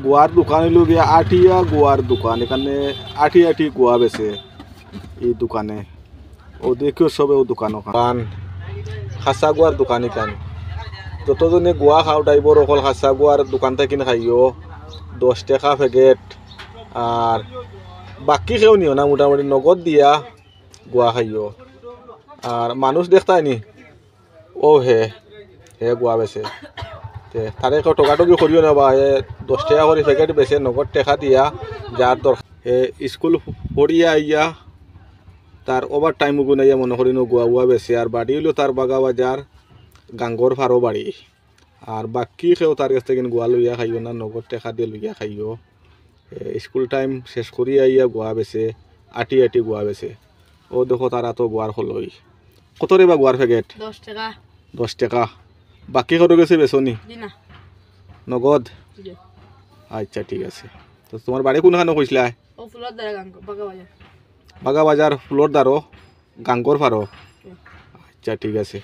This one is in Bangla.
গোয়ার দোকান হইল গিয়া আঠিয়া গোয়ার দোকান, এখানে আঠি আঠি গোয়া বেছে এই দোকানে। ও দেখিও সবে ও দোকান ওখান খাসা গোয়ার দোকান এখান। যতজনে গোয়া খাও ড্রাইভার অকল খাসা গোয়ার দোকান থেকে খাইও 10 টাকা প্যাকেট। আর বাকি খেয়েও নিও না, মোটামুটি নগদ দিয়া গোয়া খাইও। আর মানুষ দেখতাই নি ও হে গোয়া বেছে তারে কেউ টকাটকি করিও না বা 10 টাকা করে প্যাকেট বেছে নগদ টাকা দিয়া যার দরকার। স্কুল পড়িয়া আইয়া তার ওভার টাইম গুনাইয়া মনে করি গোয়া গোয়া বেছে। আর বাড়ি হইলো তার বাগা বাজার গাঙ্গর ফারো বাড়ি। আর বাকি খেয়েও তার কাছ থেকে গোয়া লইয়া খাইও না, নগদ টাকা দিয়ে লইয়া খাইও। স্কুল টাইম শেষ করি আইয়া গোয়া বেছে, আটি আটি গোয়া বেছে। ও দেখো তারা তো গোয়ার হলই কত রে বা গোয়ার প্যাকেট 10 টাকা। 10 টাকা। বাকি কত গেছে বেচনি নগদ? আচ্ছা ঠিক আছে। তো তোমার বাড়ি কোনখানে কইসলা? ও ফুলর দ্বারা গাঙ্গ বাগা বাজার। বাগা বাজার ফুলর দ্বারো গাঙ্গর ফারো। আচ্ছা ঠিক আছে।